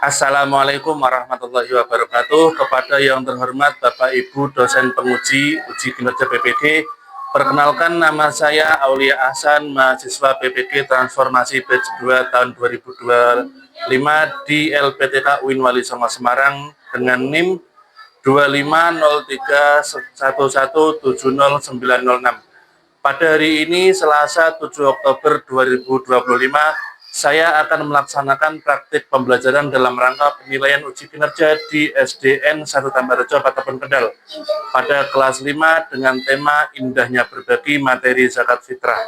Assalamualaikum warahmatullahi wabarakatuh. Kepada yang terhormat Bapak Ibu dosen penguji uji kinerja PPG, perkenalkan nama saya Aulia Ahsan, mahasiswa PPG Transformasi Batch 2 tahun 2025 di LPTK UIN Wali Songo Semarang dengan NIM 25031170906. Pada hari ini Selasa 7 Oktober 2025, saya akan melaksanakan praktik pembelajaran dalam rangka penilaian uji kinerja di SDN 1 Tambarejo, Patapan Kendal pada kelas 5 dengan tema Indahnya Berbagi Materi Zakat Fitrah.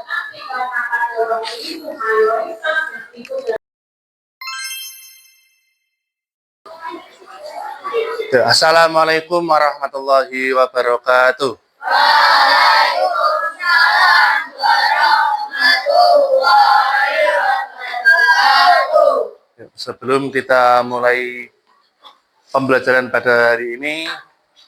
Assalamualaikum warahmatullahi wabarakatuh. Waalaikumsalam warahmatullahi wabarakatuh. Sebelum kita mulai pembelajaran pada hari ini,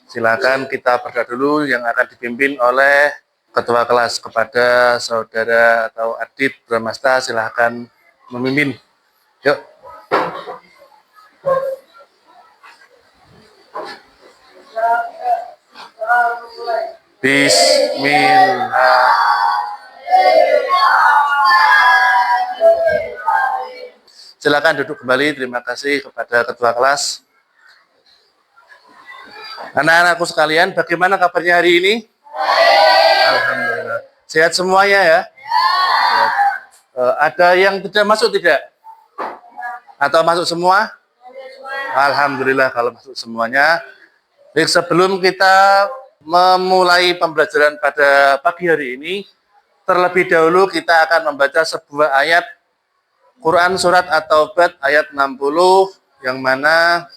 silakan kita berdoa dulu yang akan dipimpin oleh ketua kelas. Kepada saudara atau Adib Bramasta, silakan memimpin. Yuk. Bismillah. Silakan duduk kembali. Terima kasih kepada ketua kelas. Anak-anakku sekalian, bagaimana kabarnya hari ini? Alhamdulillah. Sehat semuanya ya? Ada yang tidak masuk tidak? Atau masuk semua? Alhamdulillah kalau masuk semuanya. Baik, sebelum kita memulai pembelajaran pada pagi hari ini, terlebih dahulu kita akan membaca sebuah ayat Quran Surat At-Taubah ayat 60, yang mana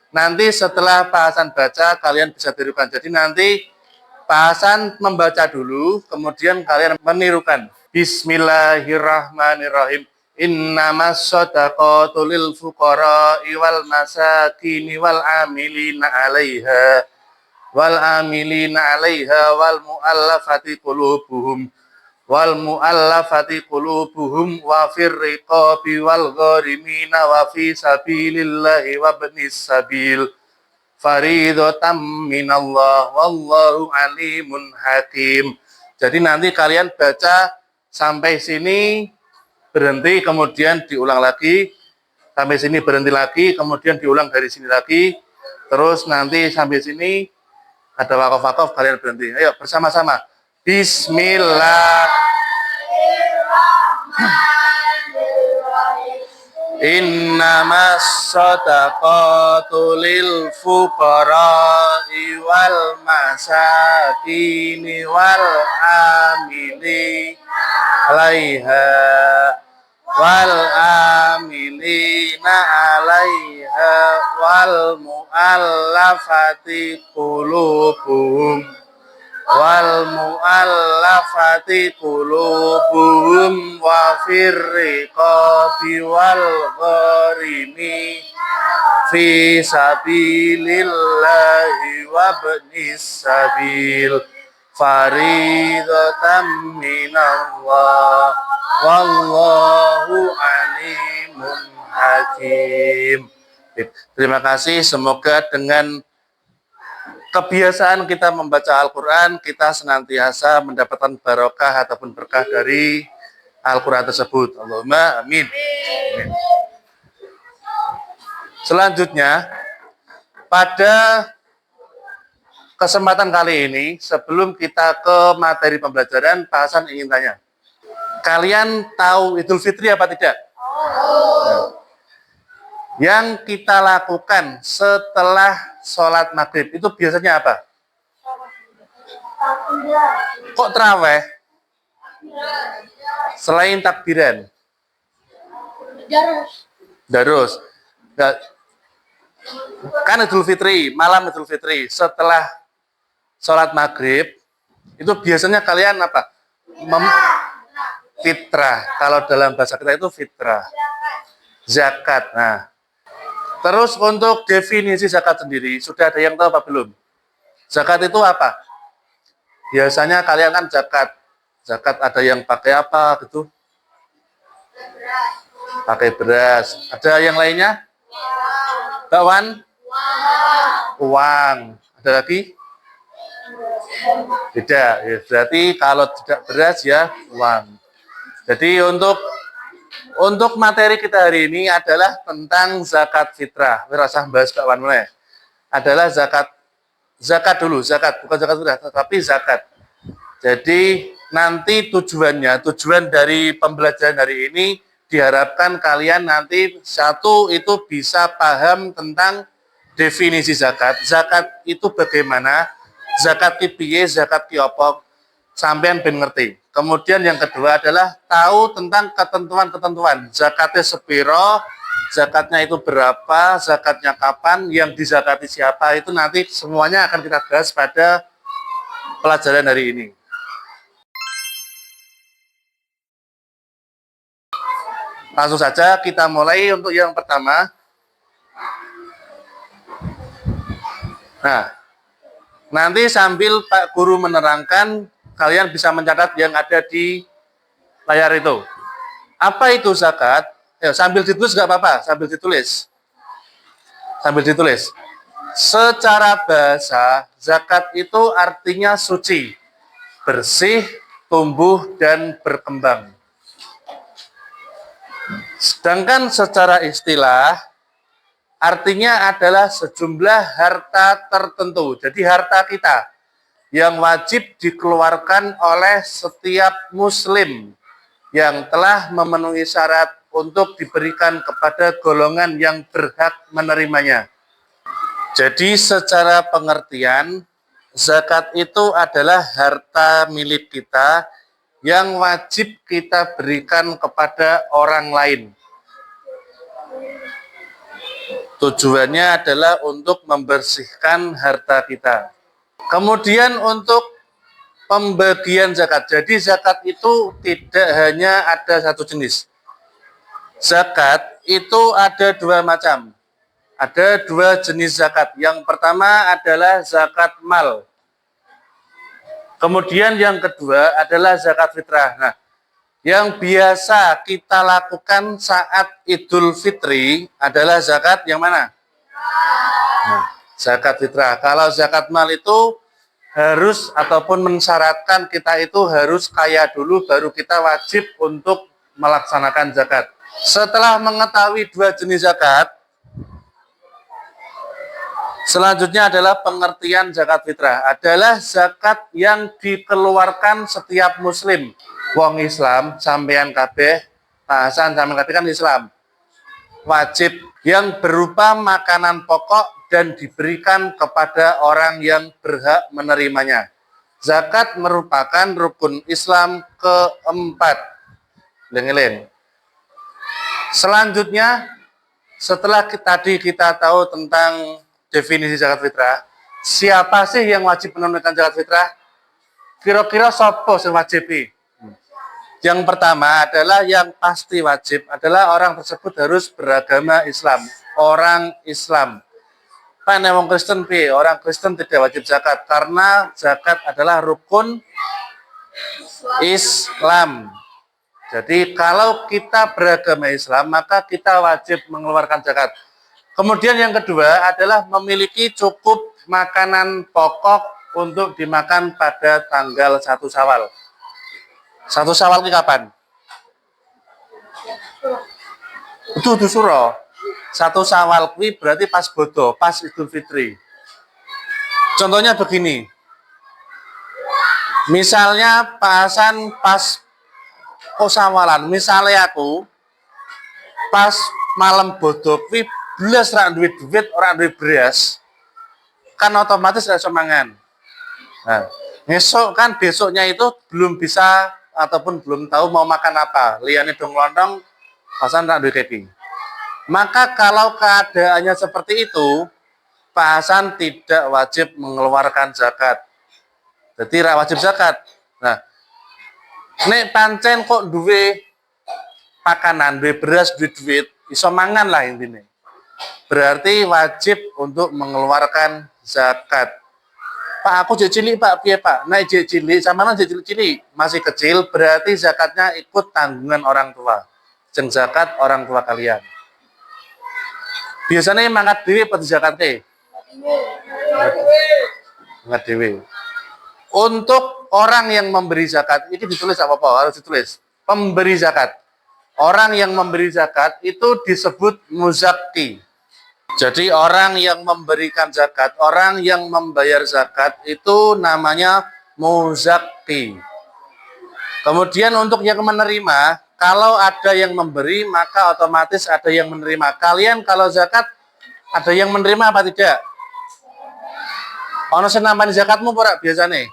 nanti setelah Pak Hasan baca, kalian bisa tirukan. Jadi nanti Pak Hasan membaca dulu, kemudian kalian menirukan. Bismillahirrahmanirrahim. Innamas shadaqatu lil fuqara'i wal masakini wal amilina 'alaiha wal mu'allafati qulubuhum wa fir riqabi wal gharimina wa fi sabilillahi wa ibnis sabil faridatan minallah wallahu alimun hakim. Jadi nanti kalian baca sampai sini, berhenti, kemudian diulang lagi, sampai sini berhenti lagi, kemudian diulang dari sini lagi, terus nanti sampai sini ada wakaf-wakaf, kalian berhenti. Ayo bersama-sama. Bismillahirrahmanirrahim. Innamas shadaqatu lil fuqara'i wal masakini wal amili 'alaiha wal amilina 'alaiha wal mu'allafati qulubuhum wa fir riqabi wal gharimi fi sabilillahi wa ibnis sabil faridatan minallah wallahu alimun hakim. Terima kasih. Semoga dengan kebiasaan kita membaca Al-Quran, kita senantiasa mendapatkan barokah ataupun berkah dari Al-Quran tersebut. Allahumma amin. Selanjutnya, pada kesempatan kali ini, sebelum kita ke materi pembelajaran, Pak Hasan ingin tanya, kalian tahu Idul Fitri apa tidak? Yang kita lakukan setelah sholat maghrib itu biasanya apa? Kok terawih? Selain takbiran? Darus. Kan Idul Fitri, malam Idul Fitri, setelah sholat maghrib, itu biasanya kalian apa? Fitrah. Kalau dalam bahasa kita itu fitrah. Zakat. Nah, terus untuk definisi zakat sendiri, sudah ada yang tahu apa belum? Zakat itu apa? Biasanya kalian kan zakat ada yang pakai apa gitu? Pakai beras. Ada yang lainnya? Bakwan? Uang. Ada lagi? Tidak. Ya, berarti kalau tidak beras ya uang. Jadi untuk materi kita hari ini adalah tentang zakat fitrah. Rasa bahas bakwan mulai. Adalah zakat dulu, zakat bukan zakat fitrah, tapi zakat. Jadi nanti tujuan dari pembelajaran hari ini diharapkan kalian nanti satu itu bisa paham tentang definisi zakat. Zakat itu bagaimana? Zakat ki piye, zakat ki apa? Sampean ben ngerti. Kemudian yang kedua adalah tahu tentang ketentuan-ketentuan. Zakatnya sepiro, zakatnya itu berapa, zakatnya kapan, yang dizakati siapa, itu nanti semuanya akan kita bahas pada pelajaran hari ini. Langsung saja kita mulai untuk yang pertama. Nah, nanti sambil Pak Guru menerangkan, kalian bisa mencatat yang ada di layar itu. Apa itu zakat? Ya, sambil ditulis nggak apa-apa, sambil ditulis. Sambil ditulis. Secara bahasa, zakat itu artinya suci, bersih, tumbuh, dan berkembang. Sedangkan secara istilah, artinya adalah sejumlah harta tertentu. Jadi harta kita yang wajib dikeluarkan oleh setiap muslim yang telah memenuhi syarat untuk diberikan kepada golongan yang berhak menerimanya. Jadi secara pengertian, zakat itu adalah harta milik kita yang wajib kita berikan kepada orang lain. Tujuannya adalah untuk membersihkan harta kita. Kemudian untuk pembagian zakat. Jadi zakat itu tidak hanya ada satu jenis. Zakat itu ada dua macam. Ada dua jenis zakat. Yang pertama adalah zakat mal. Kemudian yang kedua adalah zakat fitrah. Nah, yang biasa kita lakukan saat Idul Fitri adalah zakat yang mana? Nah, zakat fitrah. Kalau zakat mal itu harus ataupun mensyaratkan kita itu harus kaya dulu baru kita wajib untuk melaksanakan zakat. Setelah mengetahui dua jenis zakat, selanjutnya adalah pengertian zakat fitrah. Adalah zakat yang dikeluarkan setiap muslim. Wong Islam, sampean kabeh, Pak Hasan sampean kabeh kan Islam. Wajib yang berupa makanan pokok dan diberikan kepada orang yang berhak menerimanya. Zakat merupakan rukun Islam keempat. Lengeleng. Selanjutnya, setelah tadi kita tahu tentang definisi zakat fitrah, siapa sih yang wajib menunaikan zakat fitrah? Kira-kira siapa yang wajib? Yang pertama adalah yang pasti wajib adalah orang tersebut harus beragama Islam, orang Islam. Pak wong Kristen orang Kristen tidak wajib zakat karena zakat adalah rukun Islam. Jadi kalau kita beragama Islam maka kita wajib mengeluarkan zakat. Kemudian yang kedua adalah memiliki cukup makanan pokok untuk dimakan pada tanggal 1 Syawal. 1 Syawal ini kapan? Itu suro. 1 Syawal ini berarti pas bodo, pas Idul Fitri. Contohnya begini. Misalnya Pak Hasan pas Sawalan, misalnya aku pas malam bodo kuwi belas ra duit orang duit beras. Kan otomatis ra semangan. Nah, besoknya itu belum bisa ataupun belum tahu mau makan apa. Liyane dong lontong, Hasan ra duit keki. Maka kalau keadaannya seperti itu, Pak Hasan tidak wajib mengeluarkan zakat. Jadi ra wajib zakat. Nah, nek pancen kok duwe makanan, duwe beras, duit, iso mangan lah intinya. Berarti wajib untuk mengeluarkan zakat. Pak, aku jadi cilik, Pak. Piye, Pak? Nek jadi cilik, sama jadi cilik-cilik, masih kecil, berarti zakatnya ikut tanggungan orang tua. Jeng zakat orang tua kalian. Biasanya mangkat dhewe apa zakate? Mangkat dhewe. Untuk orang yang memberi zakat, ini ditulis apa-apa, harus ditulis. Pemberi zakat. Orang yang memberi zakat itu disebut muzakki. Jadi orang yang memberikan zakat, orang yang membayar zakat itu namanya muzakki. Kemudian untuk yang menerima, kalau ada yang memberi maka otomatis ada yang menerima. Kalian kalau zakat ada yang menerima apa tidak? Ono sing nampani zakatmu ora biasane?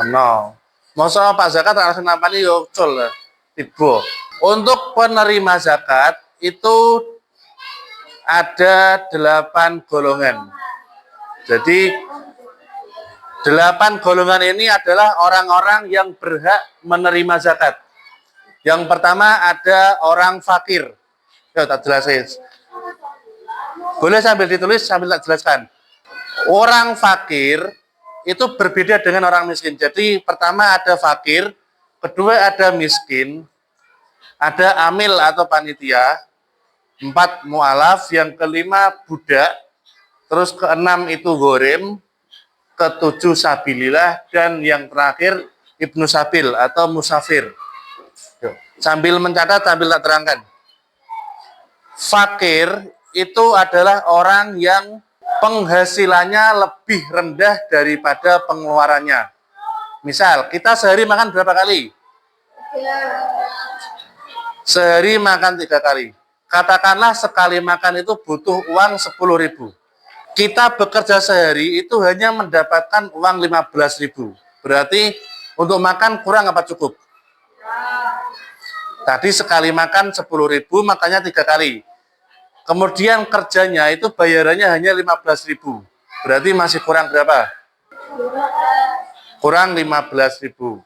Ono. Masa Pak zakat ora sing nampani yo cul tiba. Untuk penerima zakat itu ada 8 golongan. Jadi 8 golongan ini adalah orang-orang yang berhak menerima zakat. Yang pertama ada orang fakir. Ya, tak jelasin. Boleh sambil ditulis sambil tak jelaskan. Orang fakir itu berbeda dengan orang miskin. Jadi pertama ada fakir, kedua ada miskin, ada amil atau panitia, 4 mu'alaf, yang kelima budak, terus keenam itu ghorim, ketujuh sabilillah, dan yang terakhir ibnu sabil atau musafir. Sambil mencatat, sambil tak terangkan. Fakir itu adalah orang yang penghasilannya lebih rendah daripada pengeluarannya. Misal, kita sehari makan berapa kali? Sehari makan 3 kali. Katakanlah sekali makan itu butuh uang 10.000. Kita bekerja sehari itu hanya mendapatkan uang 15.000. Berarti untuk makan kurang apa cukup? Tadi sekali makan 10.000, makanya 3 kali. Kemudian kerjanya itu bayarannya hanya 15.000. Berarti masih kurang berapa? Kurang 15.000.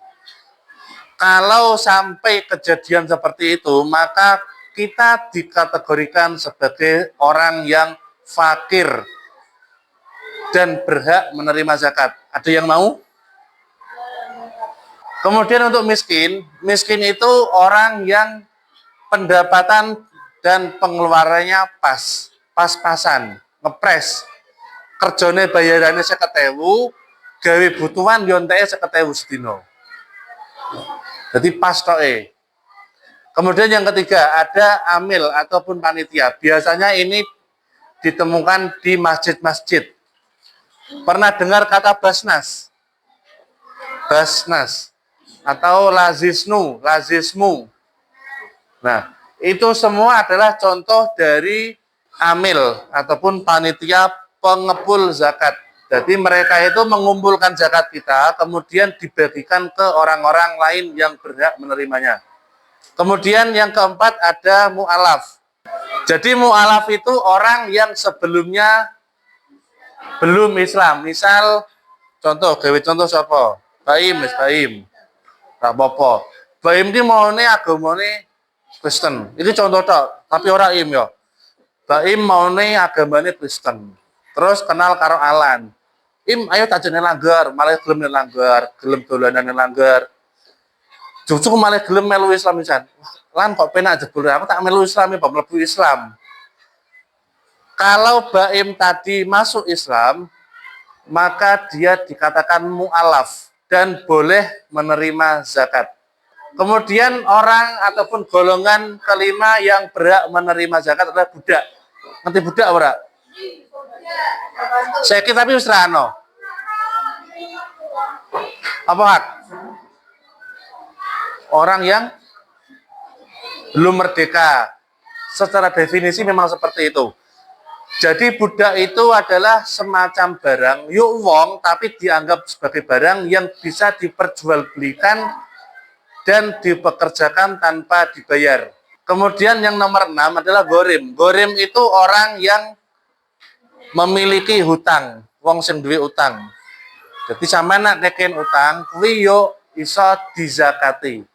Kalau sampai kejadian seperti itu, maka kita dikategorikan sebagai orang yang fakir dan berhak menerima zakat. Ada yang mau? Kemudian untuk miskin, miskin itu orang yang pendapatan dan pengeluarannya pas-pasan, ngepres. Kerjane bayarannya 50.000, gawe butuhan yonteke 50.000 sedina. Jadi pas toke. Kemudian yang ketiga ada amil ataupun panitia. Biasanya ini ditemukan di masjid-masjid. Pernah dengar kata basnas? Basnas atau lazismu. Nah, itu semua adalah contoh dari amil ataupun panitia pengepul zakat. Jadi mereka itu mengumpulkan zakat kita, kemudian dibagikan ke orang-orang lain yang berhak menerimanya. Kemudian yang keempat ada mu'alaf. Jadi mu'alaf itu orang yang sebelumnya belum Islam. Misal, contoh siapa? Baim. Tak apa-apa. Baim ini maunya agamanya Kristen. Ini contoh tok, tapi orang im ya. Baim maunya agamanya Kristen. Terus kenal karo Alan. Im, ayo tak jenenge langgar, malah gelem langgar, gelem dolanan langgar. Cucu malah gelem melu Islam pisan. Lan kok penak jebul aku tak melu Islam ya, mlebu Islam. Kalau Baim tadi masuk Islam, maka dia dikatakan mu'alaf dan boleh menerima zakat. Kemudian orang ataupun golongan kelima yang berhak menerima zakat adalah budak. Ngerti budak ora? Saiki tapi wis ra ono. Apa hak? Orang yang belum merdeka. Secara definisi memang seperti itu. Jadi budak itu adalah semacam barang, yuk wong, tapi dianggap sebagai barang yang bisa diperjualbelikan dan dipekerjakan tanpa dibayar. Kemudian yang nomor 6 adalah ghorim. Ghorim itu orang yang memiliki hutang, wong sing duwe utang. Jadi sampeyan nek neken utang, kuwi yo iso dizakati.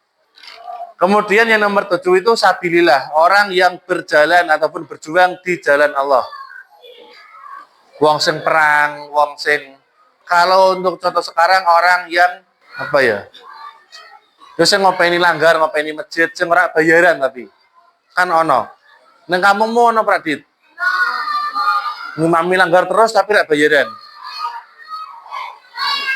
Kemudian yang nomor 7 itu sabilillah, orang yang berjalan ataupun berjuang di jalan Allah. Wong sing perang, wong sing, kalau untuk contoh sekarang orang yang apa ya? Terus sing ngopeni langgar, ngopeni masjid, sing ora bayaran tapi kan ono. Neng kampungmu ono Pradit? ngimami langgar terus tapi tidak bayaran.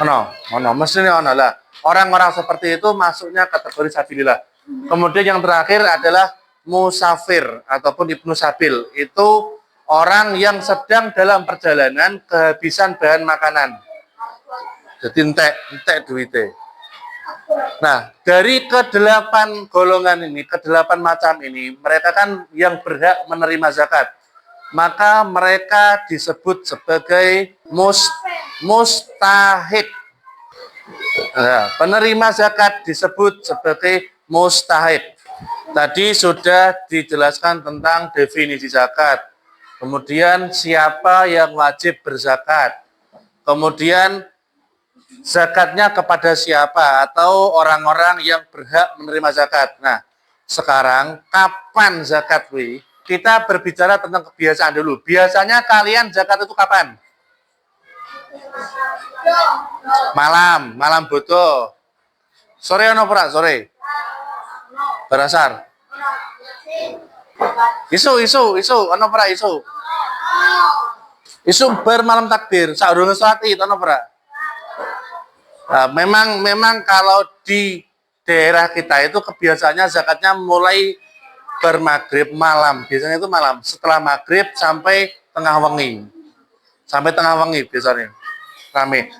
Ono, mestinya ono lah. Orang-orang seperti itu masuknya kategori sabilillah. Kemudian yang terakhir adalah musafir ataupun ibnu sabil. Itu orang yang sedang dalam perjalanan kehabisan bahan makanan. Jadi entek duitnya. Nah, dari kedelapan golongan ini, kedelapan macam ini, mereka kan yang berhak menerima zakat. Maka mereka disebut sebagai mustahik. Nah, penerima zakat disebut sebagai mustahik. Tadi sudah dijelaskan tentang definisi zakat. Kemudian siapa yang wajib berzakat. Kemudian zakatnya kepada siapa atau orang-orang yang berhak menerima zakat. Nah, sekarang kapan zakat, wi? Kita berbicara tentang kebiasaan dulu. Biasanya kalian zakat itu kapan? Malam bodoh. Sore ono ora sore? Berasar. Isu ono ora isu? Isu bar malam takbir, saurunge salat Id ono ora? Nah, memang kalau di daerah kita itu kebiasaannya zakatnya mulai bermaghrib malam. Biasanya itu malam, setelah maghrib sampai tengah wengi. Sampai tengah wengi biasanya rame.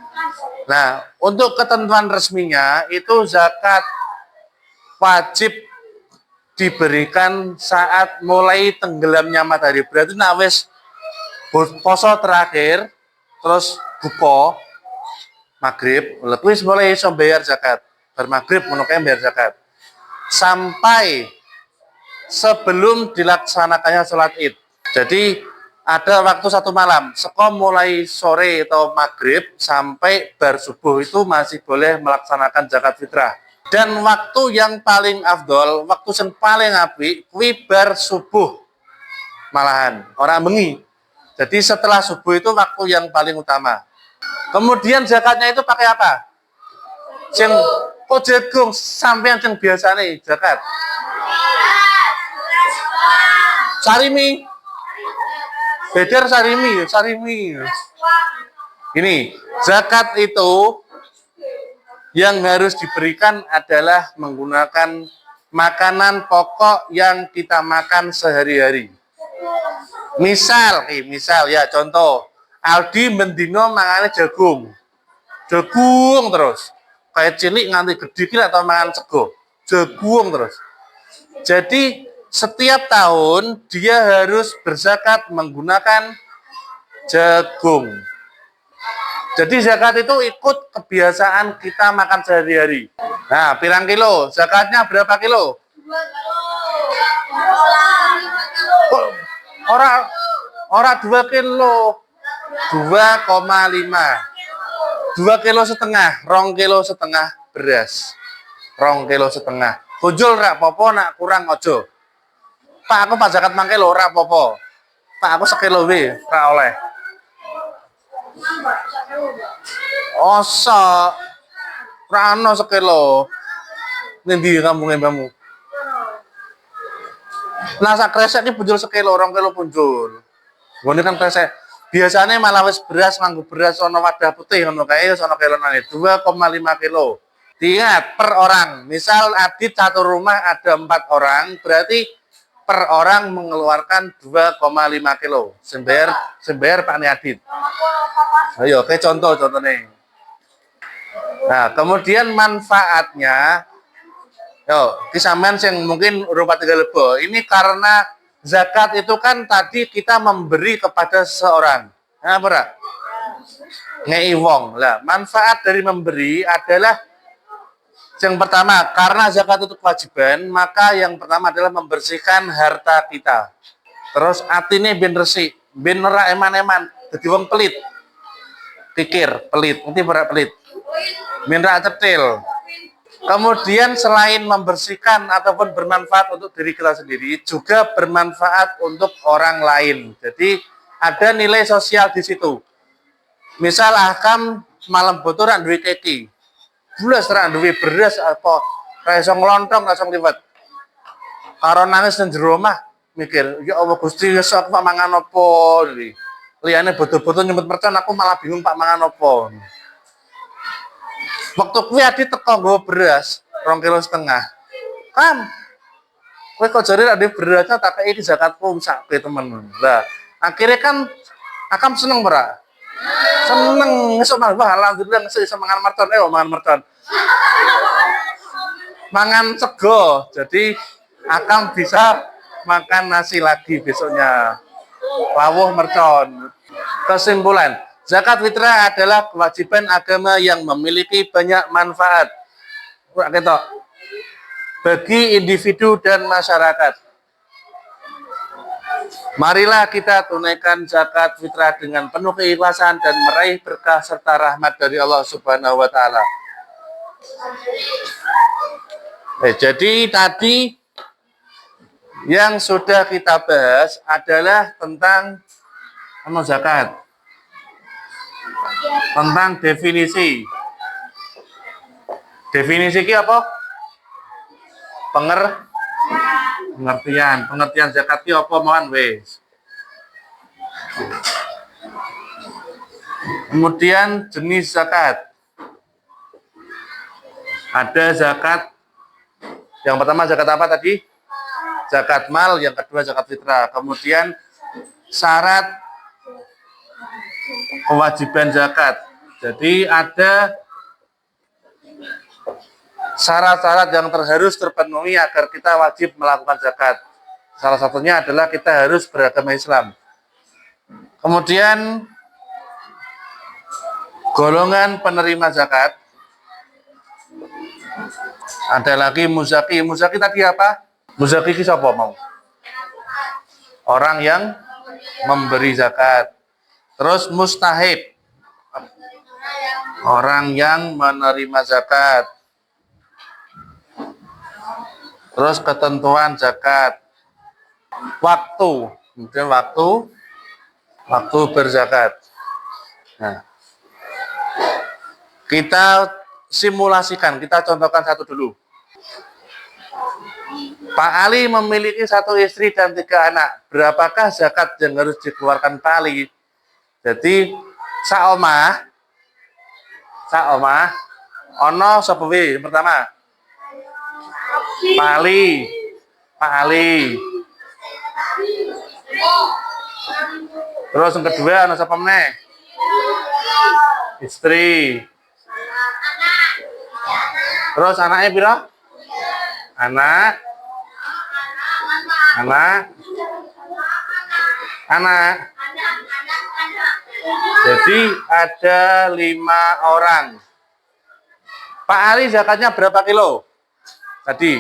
Nah, untuk ketentuan resminya itu zakat wajib diberikan saat mulai tenggelamnya matahari. Berarti nawes poso terakhir, terus buka maghrib, terus mulai iso bayar zakat. Bermaghrib menukanya bayar zakat. Sampai sebelum dilaksanakannya sholat Id. Jadi ada waktu satu malam, sekom mulai sore atau maghrib sampai bar subuh itu masih boleh melaksanakan zakat fitrah. Dan waktu yang paling afdol, waktu yang paling apik, kuwi bar subuh malahan, orang bengi. Jadi setelah subuh itu waktu yang paling utama. Kemudian zakatnya itu pakai apa? Yang jagung sampai yang biasa nih zakat. Sarimi. Bedar sarimi. Ini, zakat itu yang harus diberikan adalah menggunakan makanan pokok yang kita makan sehari-hari. Misal ya contoh, Aldi mendino mangane jagung terus, kayak cilik nganti gede kira atau mangan sego, jagung terus. Jadi setiap tahun dia harus berzakat menggunakan jagung. Jadi zakat itu ikut kebiasaan kita makan sehari-hari. Nah, pirang kilo? Zakatnya berapa kilo? 2 kilo. Ora 2 kilo. 2,5. 2 kilo setengah, 2 kilo setengah beras. 2 kilo setengah. Bojol rak popo nak kurang ojo. Pak aku pas zakat mangke lho ora apa-apa. Pak aku sekilo wae ora oleh. Osa. Ora ono sekilo. Ngendi kampunge mbahmu? Nah sak kresek iki punjul sekilo, 2 kilo punjul. Ngene kan kresek. Biasanya malah wis beras nganggo beras ono wadah putih ngono kae wis ono kilonane 2,5 kilo. Diingat per orang. Misal Adit satu rumah ada 4 orang, berarti per orang mengeluarkan 2,5 kilo. Sembayar Pak Adit. Ayo, kayak contoh nih. Nah, kemudian manfaatnya, kisaman yang mungkin rupa 3 lebo. Ini karena zakat itu kan tadi kita memberi kepada seseorang. Nah, apa? Ngei wong. Lah, manfaat dari memberi adalah yang pertama, karena zakat itu kewajiban, maka yang pertama adalah membersihkan harta kita. Terus atine ben resik, ben ora eman-eman, dadi wong pelit. Pikir, pelit, nanti ora pelit. Ben ra cetil. Kemudian selain membersihkan ataupun bermanfaat untuk diri kita sendiri, juga bermanfaat untuk orang lain. Jadi ada nilai sosial di situ. Misal akam malam botor rak duwe keki. Bulas rak duwe beras apa ra iso nglontong ra iso liwat. Karo nangis nang jero omah mikir, ya Allah Gusti wis aku mangan apa iki. Liane bodoh-bodoh nyebut mercon, aku malah bingung Pak mangan opo. Waktu kuwi adi teko nggo beras 2,5 kg. Kan, kowe kok jare nek berasnya tak kei di zakatku sak temen. Lah, akhirnya kan akam seneng ora? Seneng, esuk malah wah alhamdulillah ngesuk iso mangan mercon, mangan mercon. Mangan sego. Jadi akam bisa makan nasi lagi besoknya. Lawuh mercon. Kesimpulan, zakat fitrah adalah kewajiban agama yang memiliki banyak manfaat bagi individu dan masyarakat. Marilah kita tunaikan zakat fitrah dengan penuh keikhlasan dan meraih berkah serta rahmat dari Allah Subhanahu wa taala. Jadi tadi yang sudah kita bahas adalah tentang zakat. Tentang definisi. Definisi ini apa? Pengertian zakat ini apa mohon wes. Kemudian jenis zakat. Ada zakat. Yang pertama zakat apa tadi? Zakat mal, yang kedua zakat fitrah. Kemudian syarat kewajiban zakat. Jadi ada syarat-syarat yang harus terpenuhi agar kita wajib melakukan zakat. Salah satunya adalah kita harus beragama Islam. Kemudian golongan penerima zakat. Ada lagi muzaki. Muzaki tadi apa? Muzaki itu siapa mau? Orang yang memberi zakat. Terus mustahib. Orang yang menerima zakat. Terus ketentuan zakat. Waktu. Kemudian waktu berzakat. Nah, kita simulasikan, kita contohkan satu dulu. Pak Ali memiliki 1 istri dan 3 anak. Berapakah zakat yang harus dikeluarkan Pak Ali? Jadi saomah ono sapa wae pertama? Pak Ali. Terus yang kedua ono sapa meneh? Istri. Terus anaknya pira? Anak. Jadi ada 5 orang. Pak Ali zakatnya berapa kilo? Tadi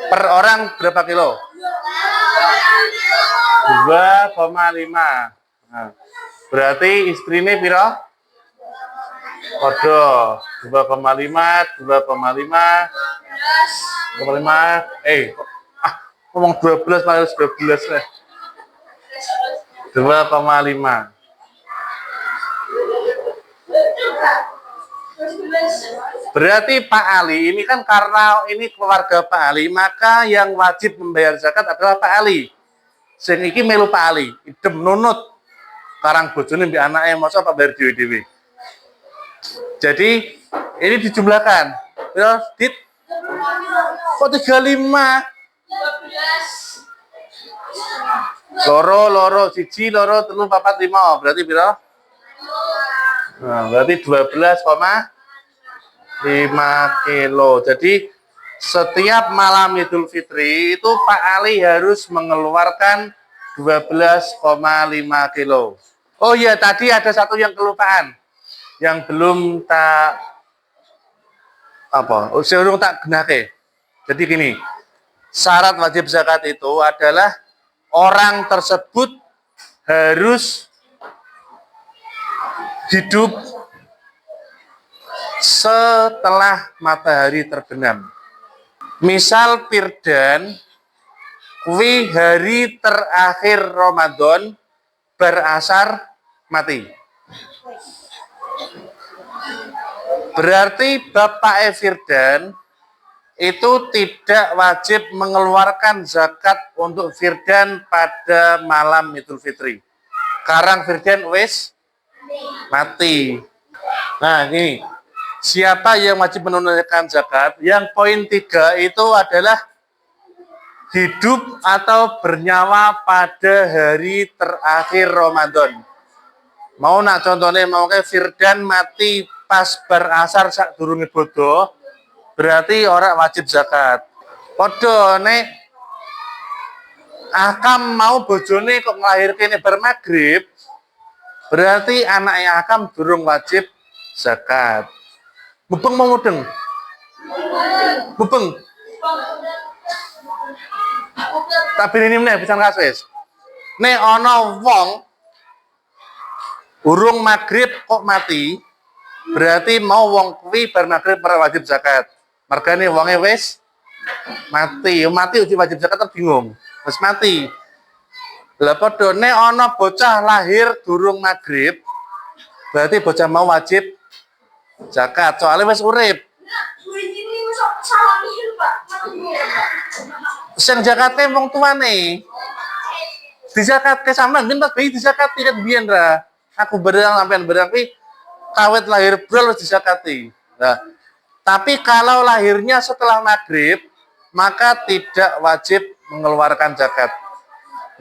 per orang berapa kilo? 2,5. Nah, berarti istrinya piro? Podo 2,5. Ngomong 12 minus 12 lah. 2,5. Berarti Pak Ali ini kan karena ini keluarga Pak Ali, maka yang wajib membayar zakat adalah Pak Ali. Sing iki melu Pak Ali, idem nunut karang bojone mbek anake masa Pak bayar dhewe-dhewe. Jadi ini dijumlahkan. Ya, Dit. Kok 35? 12. Loro, siji, loro, telu, papat, 5. Berarti piro? Nah, berarti 12,5 kilo. Jadi setiap malam Idul Fitri itu Pak Ali harus mengeluarkan 12,5 kilo. Oh iya, tadi ada satu yang kelupaan. Yang belum tak genake. Jadi gini, syarat wajib zakat itu adalah orang tersebut harus hidup setelah matahari terbenam. Misal Pirdan kuwi hari terakhir Ramadan berasar mati. Berarti Bapak Firdan itu tidak wajib mengeluarkan zakat untuk Firdan pada malam Idul Fitri. Sekarang Firdan wis mati. Nah, ini siapa yang wajib menunaikan zakat? Yang poin 3 itu adalah hidup atau bernyawa pada hari terakhir Ramadan. Mau nak contohnya mau kayak Firdan mati pas berasar sak durunge bodo, berarti orang wajib zakat. Podo nek Akam mau bojone kok nglahirke bar magrib, berarti anaknya Akam durung wajib zakat. Mubeng mau mudeng. Mubeng. Tapi ini meneh pisan kasus. Nek ana wong urung magrib kok mati, berarti mau wong kuwi bar magrib ora wajib zakat. Mergane wonge wis mati wajib zakat kan bingung. Wis mati. Lah padha nek ana bocah lahir durung magrib, berarti bocah mau wajib zakat. Soalnya wis urip. Sing zakate wong tuane. Dizakatke sampean ben pas bayi dizakati kan biyen ra. Aku berang sampean berang kuwi kawit lahir brol wis dizakati. Nah, tapi kalau lahirnya setelah magrib, maka tidak wajib mengeluarkan zakat.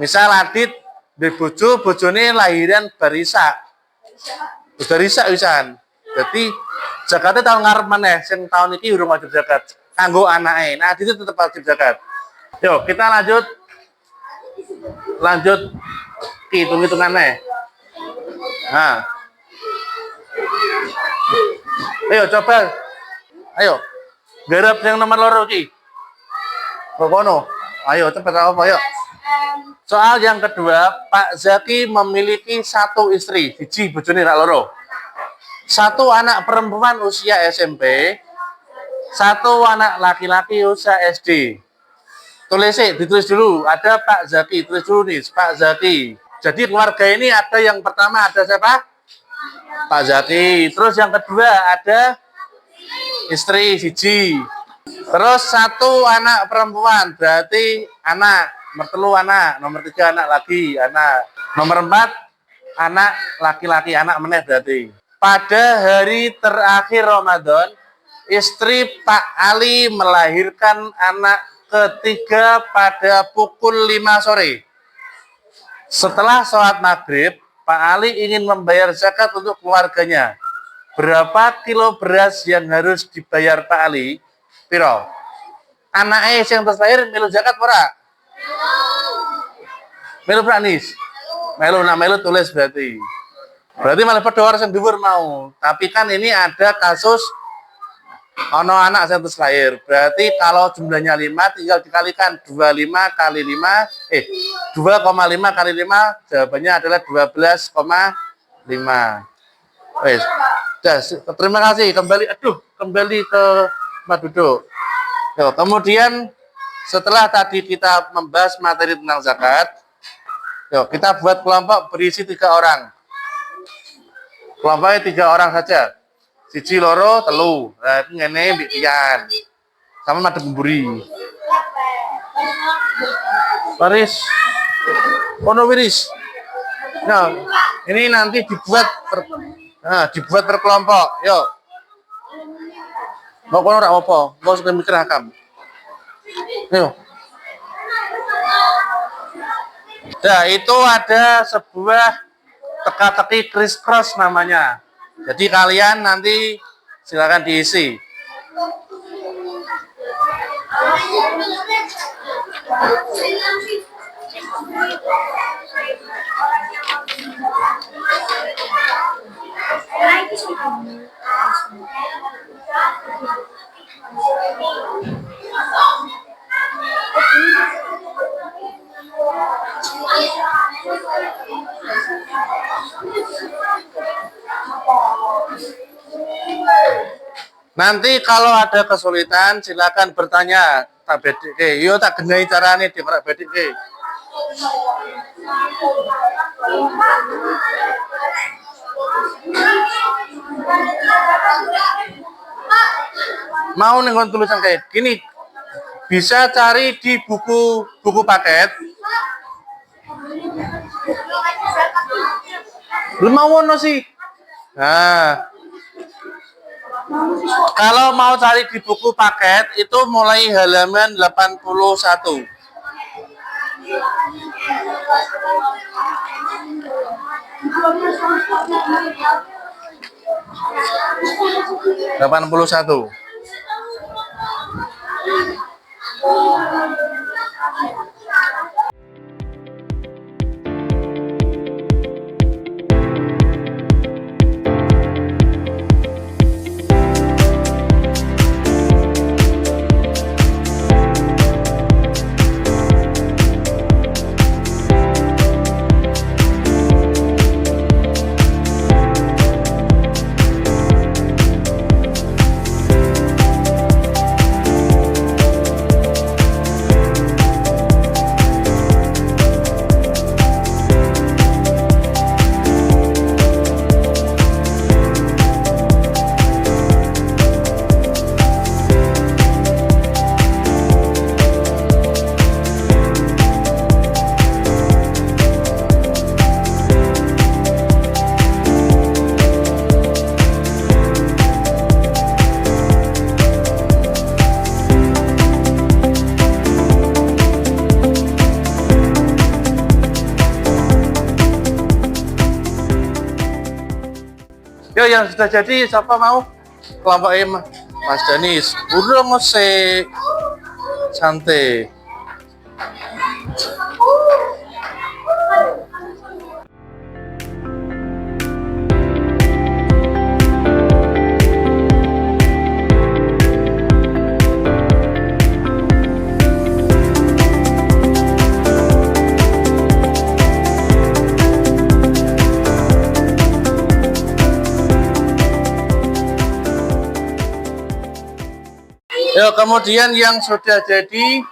Misal Adit di bojone lahiran barisa. Wis barisa wisan. Jadi zakatnya tahun ngarep maneh, sing tahun iki urung wajib zakat. Kanggo anake. Nah, Adit tetap wajib zakat. Yuk, kita lanjut hitung-hitungannya. Nah. Ayo coba. Ayo. Garap yang nomor loro iki. Kono. Ayo cepat apa yuk. Soal yang kedua, Pak Zaki memiliki 1 istri, siji bojone rak loro. 1 anak perempuan usia SMP, 1 anak laki-laki usia SD. Ditulis dulu, ada Pak Zaki, tulis dulu nih, Pak Zaki. Jadi keluarga ini ada yang pertama ada siapa? Pak Zaki. Terus yang kedua ada istri siji. Terus 1 anak perempuan, berarti anak. Nomor 3 anak, nomor 3 anak lagi, anak. Nomor 4 anak laki-laki, anak meneh berarti. Pada hari terakhir Ramadan, istri Pak Ali melahirkan anak ketiga pada pukul 5 sore. Setelah sholat maghrib, Pak Ali ingin membayar zakat untuk keluarganya. Berapa kilo beras yang harus dibayar Pak Ali? Piro? Anaknya yang terlahir melu zakat ora? Melu pranis. Melu tulis berarti. Berarti malah padha harus yang dhuwur mau. Tapi kan ini ada kasus ono anak yang terlahir. Berarti kalau jumlahnya 5 tinggal dikalikan 25 kali 5 2,5 kali 5 jawabannya adalah 12,5. Wes. Terima kasih kembali ke tempat duduk. Yo, kemudian setelah tadi kita membahas materi tentang zakat, yuk kita buat kelompok berisi 3 orang. Kelompoknya 3 orang saja. Siji loro telu. Nah, ngene mbek pian. Sama madhep mburi. Paris. Ono wiris. Nah, ini nanti dibuat per kelompok. Yuk. Mau kono ora apa? Mau sudah mikir hakam. Ayo. Nah, itu ada sebuah teka-teki criss-cross namanya. Jadi kalian nanti silakan diisi. Nanti kalau ada kesulitan silakan bertanya. Tak bedike, yo tak genai carane di ora bedike. Mau nengon tulisan kayak gini, bisa cari di buku paket. Belum mau wono sih. Nah, kalau mau cari di buku paket itu mulai halaman 81. 81. Yo, yang sudah jadi siapa mau? Kelompok Mas Danis. Urung ngosek. Santai. Yo, kemudian yang sudah jadi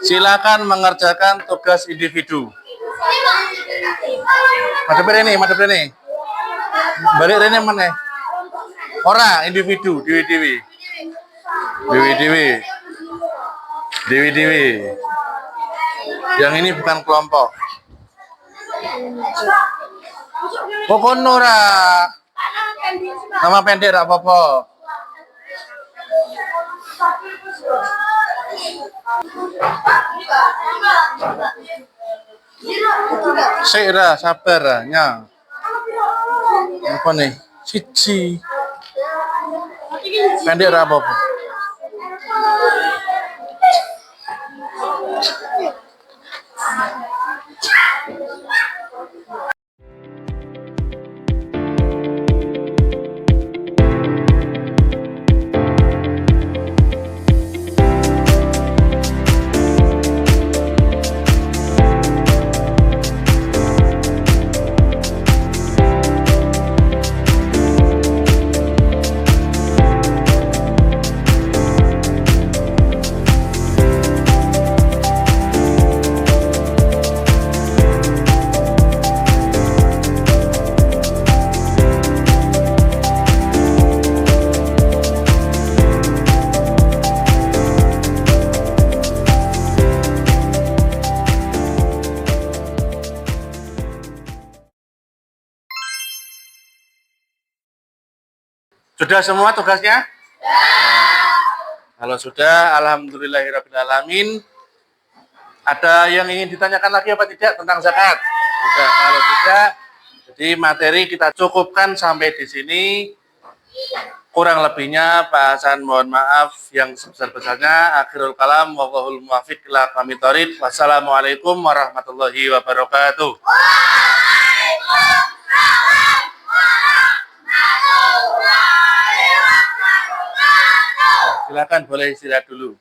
silakan mengerjakan tugas individu. Madep ini. Balik ini mana? Ora individu, dewi-dewi. Yang ini bukan kelompok. Pokoknya ora. Nama pendek apa-apa. Sira sabar nya. Apa nih? Siji. Pendek apa-apa. Sudah semua tugasnya? Kalau sudah, alhamdulillahirrabbilalamin. Ada yang ingin ditanyakan lagi apa tidak tentang zakat? Tidak. Kalau tidak, jadi materi kita cukupkan sampai di sini. Kurang lebihnya Pak Hasan mohon maaf yang sebesar-besarnya. Akhirul kalam, wallahul muwaffiq ila aqwamit thoriq. Wassalamualaikum warahmatullahi wabarakatuh. Silakan boleh istirahat dulu.